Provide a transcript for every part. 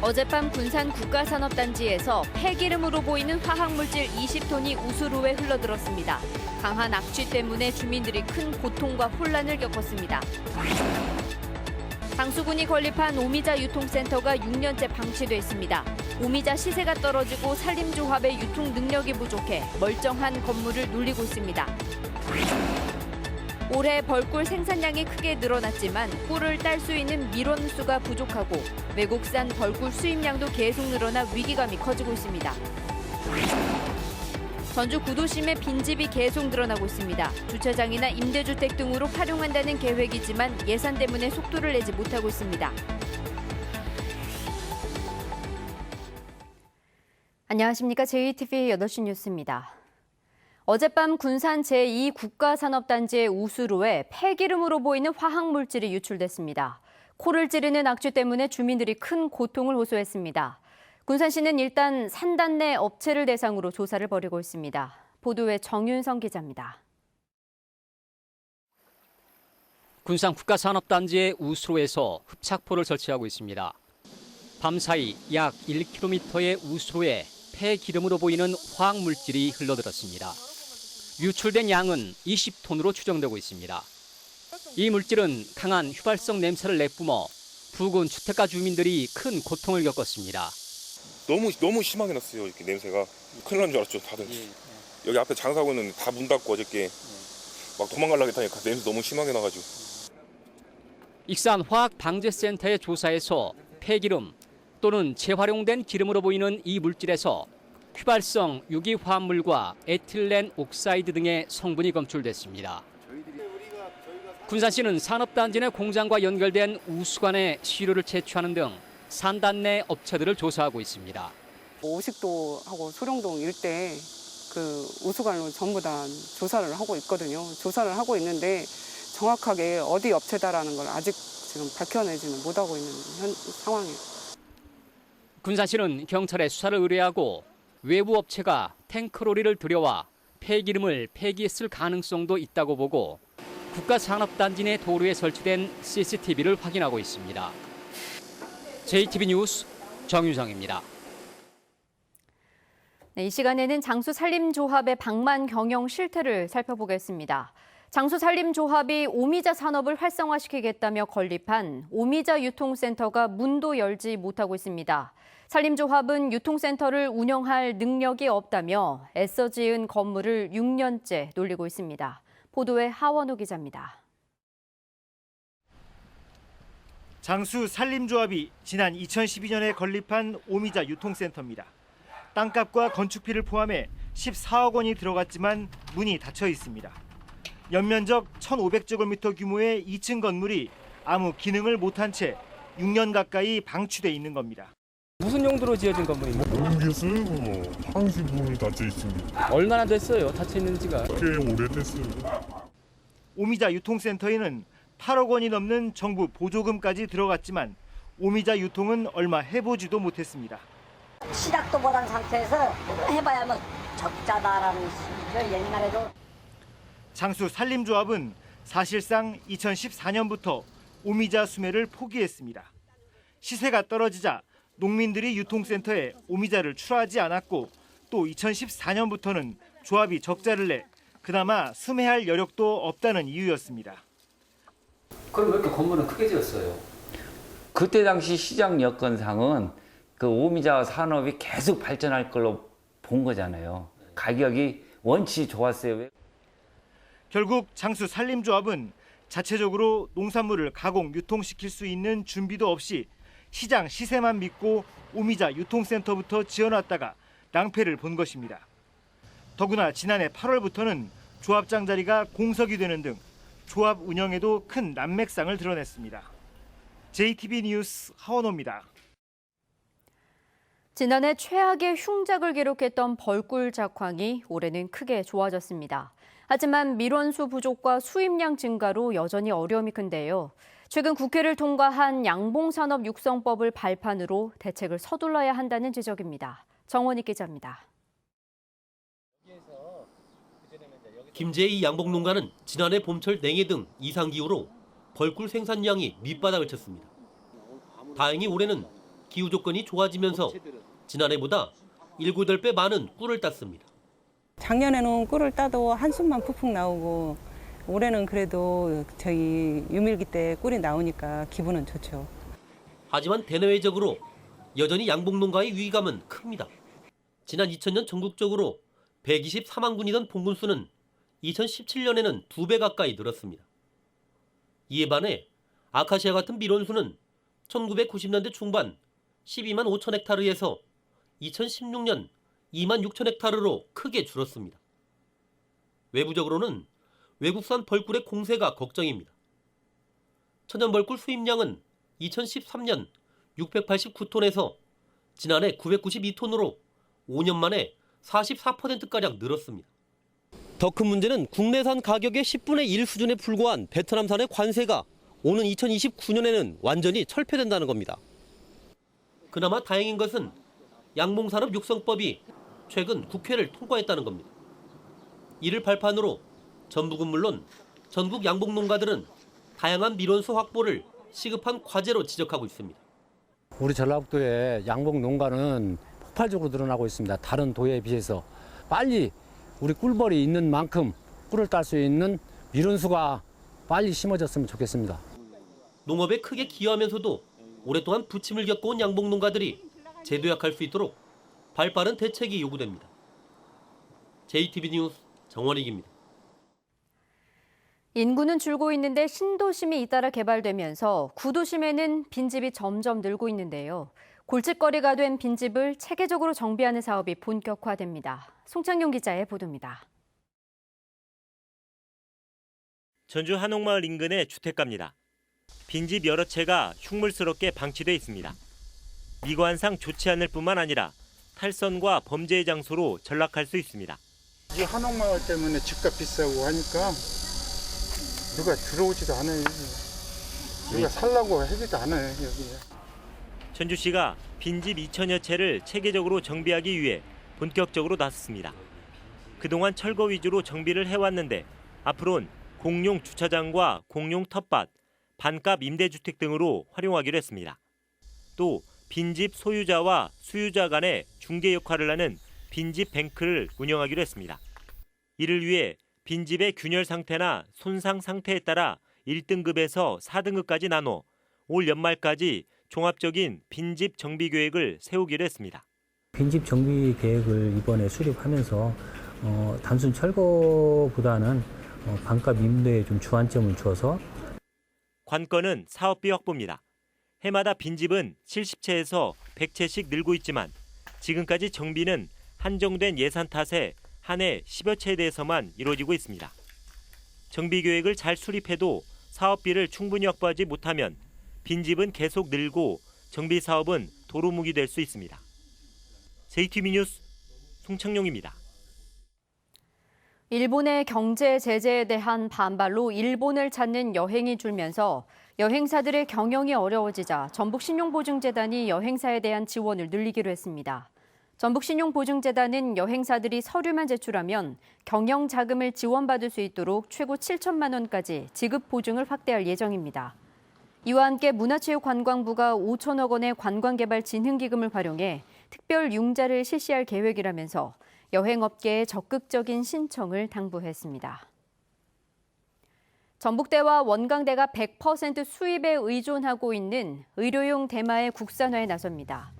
어젯밤 군산 국가산업단지에서 폐기름으로 보이는 화학물질 20톤이 우수로에 흘러들었습니다. 강한 악취 때문에 주민들이 큰 고통과 혼란을 겪었습니다. 장수군이 건립한 오미자 유통센터가 6년째 방치돼 있습니다. 오미자 시세가 떨어지고 산림조합의 유통 능력이 부족해 멀쩡한 건물을 눌리고 있습니다. 올해 벌꿀 생산량이 크게 늘어났지만 꿀을 딸 수 있는 밀원 수가 부족하고 외국산 벌꿀 수입량도 계속 늘어나 위기감이 커지고 있습니다. 전주 구도심에 빈집이 계속 늘어나고 있습니다. 주차장이나 임대주택 등으로 활용한다는 계획이지만 예산 때문에 속도를 내지 못하고 있습니다. 안녕하십니까. JTV 8시 뉴스입니다. 어젯밤 군산 제2국가산업단지의 우수로에 폐기름으로 보이는 화학물질이 유출됐습니다. 코를 찌르는 악취 때문에 주민들이 큰 고통을 호소했습니다. 군산시는 일단 산단내 업체를 대상으로 조사를 벌이고 있습니다. 보도에 정윤성 기자입니다. 군산 국가산업단지의 우수로에서 흡착포를 설치하고 있습니다. 밤사이 약 1km의 우수로에 폐기름으로 보이는 화학물질이 흘러들었습니다. 유출된 양은 20톤으로 추정되고 있습니다. 이 물질은 강한 휘발성 냄새를 내뿜어 부근 주택가 주민들이 큰 고통을 겪었습니다. 너무 심하게 났어요. 이렇게 냄새가 큰일 난 줄 알았죠, 다들. 여기 앞에 장사하고 있는 다 문 닫고 어저께 막 도망가려고 했다니까 냄새 너무 심하게 나가지고. 익산화학방재센터의 조사에서 폐기름 또는 재활용된 기름으로 보이는 이 물질에서 휘발성 유기화합물과 에틸렌 옥사이드 등의 성분이 검출됐습니다. 군산시는 산업단지 내 공장과 연결된 우수관에 시료를 채취하는 등 산단 내 업체들을 조사하고 있습니다. 오식도하고 소룡동 일대 그 우수관로 전부 다 조사를 하고 있거든요. 조사를 하고 있는데 정확하게 어디 업체다라는 걸 아직 지금 밝혀내지는 못하고 있는 상황이에요. 군산시는 경찰에 수사를 의뢰하고 외부 업체가 탱크로리를 들여와 폐기름을 폐기했을 가능성도 있다고 보고 국가산업단지 내 도로에 설치된 CCTV를 확인하고 있습니다. JTV 뉴스 정유정입니다. 네, 이 시간에는 장수산림조합의 방만 경영 실태를 살펴보겠습니다. 장수산림조합이 오미자 산업을 활성화시키겠다며 건립한 오미자 유통센터가 문도 열지 못하고 있습니다. 산림조합은 유통센터를 운영할 능력이 없다며 애써 지은 건물을 6년째 놀리고 있습니다. 보도에 하원호 기자입니다. 장수산림조합이 지난 2012년에 건립한 오미자 유통센터입니다. 땅값과 건축비를 포함해 14억 원이 들어갔지만 문이 닫혀 있습니다. 연면적 1,500제곱미터 규모의 2층 건물이 아무 기능을 못한 채 6년 가까이 방치돼 있는 겁니다. 무슨 용도로 지어진 건물입니까? 모르겠어요. 항시 문이 닫혀 있습니다. 얼마나 됐어요? 닫혀 있는지가? 꽤 오래됐어요. 오미자 유통센터에는 8억 원이 넘는 정부 보조금까지 들어갔지만 오미자 유통은 얼마 해보지도 못했습니다. 시작도 못한 상태에서 해봐야 뭐 적자다라는 식이죠. 옛날에도. 장수산림조합은 사실상 2014년부터 오미자 수매를 포기했습니다. 시세가 떨어지자 농민들이 유통센터에 오미자를 출하하지 않았고 또 2014년부터는 조합이 적자를 내 그나마 수매할 여력도 없다는 이유였습니다. 그럼 왜 이렇게 건물은 크게 지었어요? 그때 당시 시장 여건상은 그 오미자 산업이 계속 발전할 걸로 본 거잖아요. 가격이 원치 좋았어요. 결국 장수산림조합은 자체적으로 농산물을 가공, 유통시킬 수 있는 준비도 없이 시장 시세만 믿고 오미자 유통센터부터 지어놨다가 낭패를 본 것입니다. 더구나 지난해 8월부터는 조합장 자리가 공석이 되는 등 조합 운영에도 큰 난맥상을 드러냈습니다. JTB 뉴스 하원호입니다. 지난해 최악의 흉작을 기록했던 벌꿀 작황이 올해는 크게 좋아졌습니다. 하지만 밀원수 부족과 수입량 증가로 여전히 어려움이 큰데요. 최근 국회를 통과한 양봉산업 육성법을 발판으로 대책을 서둘러야 한다는 지적입니다. 정원희 기자입니다. 김제이 양봉농가는 지난해 봄철 냉해 등 이상기후로 벌꿀 생산량이 밑바닥을 쳤습니다. 다행히 올해는 기후 조건이 좋아지면서 지난해보다 7, 8배 많은 꿀을 땄습니다. 작년에는 꿀을 따도 한숨만 푹푹 나오고 올해는 그래도 저희 유밀기 때 꿀이 나오니까 기분은 좋죠. 하지만 대내외적으로 여전히 양봉농가의 위기감은 큽니다. 지난 2000년 전국적으로 124만 군이던 봉군수는 2017년에는 2배 가까이 늘었습니다. 이에 반해 아카시아 같은 밀원수는 1990년대 중반 12만 5천 헥타르에서 2016년 2만 6천 헥타르로 크게 줄었습니다. 외부적으로는 외국산 벌꿀의 공세가 걱정입니다. 천연벌꿀 수입량은 2013년 689톤에서 지난해 992톤으로 5년 만에 44%가량 늘었습니다. 더 큰 문제는 국내산 가격의 10분의 1 수준에 불과한 베트남산의 관세가 오는 2029년에는 완전히 철폐된다는 겁니다. 그나마 다행인 것은 양봉산업 육성법이 최근 국회를 통과했다는 겁니다. 이를 발판으로 전북은 물론 전국 양봉농가들은 다양한 밀원수 확보를 시급한 과제로 지적하고 있습니다. 우리 전라북도의 양봉 농가는 폭발적으로 늘어나고 있습니다. 다른 도에 비해서 빨리 우리 꿀벌이 있는 만큼 꿀을 딸 수 있는 밀원수가 빨리 심어졌으면 좋겠습니다. 농업에 크게 기여하면서도 오랫동안 부침을 겪어온 양봉 농가들이 재도약할 수 있도록 발빠른 대책이 요구됩니다. JTB 뉴스 정원익입니다. 인구는 줄고 있는데 신도심이 잇따라 개발되면서 구도심에는 빈집이 점점 늘고 있는데요. 골칫거리가 된 빈집을 체계적으로 정비하는 사업이 본격화됩니다. 송창용 기자의 보도입니다. 전주 한옥마을 인근의 주택가입니다. 빈집 여러 채가 흉물스럽게 방치돼 있습니다. 미관상 좋지 않을 뿐만 아니라 탈선과 범죄의 장소로 전락할 수 있습니다. 이 한옥마을 때문에 집값 비싸고 하니까 누가 들어오지도 않아요. 누가 살라고 하지도 않아요, 여기. 전주시가 빈집 2천여 채를 체계적으로 정비하기 위해 본격적으로 나섰습니다. 그동안 철거 위주로 정비를 해왔는데 앞으로는 공용 주차장과 공용 텃밭, 반값 임대주택 등으로 활용하기로 했습니다. 또 빈집 소유자와 수유자 간의 중개 역할을 하는 빈집 뱅크를 운영하기로 했습니다. 이를 위해 빈집의 균열 상태나 손상 상태에 따라 1등급에서 4등급까지 나눠 올 연말까지 종합적인 빈집 정비 계획을 세우기로 했습니다. 빈집 정비 계획을 이번에 수립하면서 단순 철거보다는 반값 임대에 좀 주안점을 주어서 관건은 사업비 확보입니다. 해마다 빈집은 70채에서 100채씩 늘고 있지만 지금까지 정비는 한정된 예산 탓에 한 해 10여 채에 대해서만 이루어지고 있습니다. 정비 계획을 잘 수립해도 사업비를 충분히 확보하지 못하면 빈집은 계속 늘고 정비 사업은 도루묵이 될 수 있습니다. JTB 뉴스 송창용입니다. 일본의 경제 제재에 대한 반발로 일본을 찾는 여행이 줄면서 여행사들의 경영이 어려워지자 전북신용보증재단이 여행사에 대한 지원을 늘리기로 했습니다. 전북신용보증재단은 여행사들이 서류만 제출하면 경영 자금을 지원받을 수 있도록 최고 7천만 원까지 지급 보증을 확대할 예정입니다. 이와 함께 문화체육관광부가 5천억 원의 관광개발진흥기금을 활용해 특별 융자를 실시할 계획이라면서 여행업계의 적극적인 신청을 당부했습니다. 전북대와 원광대가 100% 수입에 의존하고 있는 의료용 대마의 국산화에 나섭니다.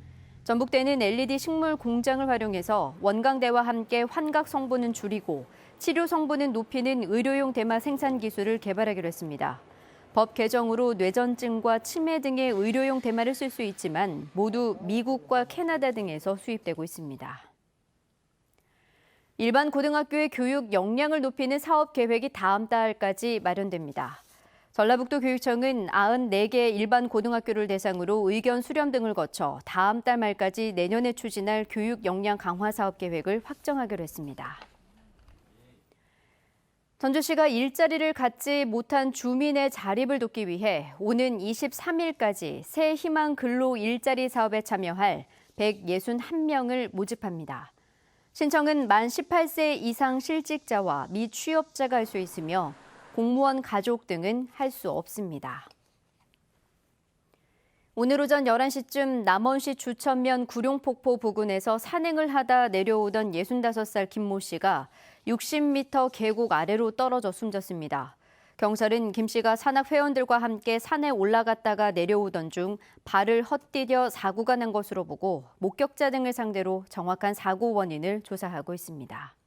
전북대는 LED 식물 공장을 활용해서 원광대와 함께 환각 성분은 줄이고 치료 성분은 높이는 의료용 대마 생산 기술을 개발하기로 했습니다. 법 개정으로 뇌전증과 치매 등의 의료용 대마를 쓸 수 있지만 모두 미국과 캐나다 등에서 수입되고 있습니다. 일반 고등학교의 교육 역량을 높이는 사업 계획이 다음 달까지 마련됩니다. 전라북도 교육청은 94개 일반 고등학교를 대상으로 의견 수렴 등을 거쳐 다음 달 말까지 내년에 추진할 교육 역량 강화 사업 계획을 확정하기로 했습니다. 전주시가 일자리를 갖지 못한 주민의 자립을 돕기 위해 오는 23일까지 새 희망 근로 일자리 사업에 참여할 161명을 모집합니다. 신청은 만 18세 이상 실직자와 미취업자가 할 수 있으며 공무원 가족 등은 할 수 없습니다. 오늘 오전 11시쯤 남원시 주천면 구룡폭포 부근에서 산행을 하다 내려오던 65살 김모 씨가 60m 계곡 아래로 떨어져 숨졌습니다. 경찰은 김 씨가 산악 회원들과 함께 산에 올라갔다가 내려오던 중 발을 헛디뎌 사고가 난 것으로 보고 목격자 등을 상대로 정확한 사고 원인을 조사하고 있습니다.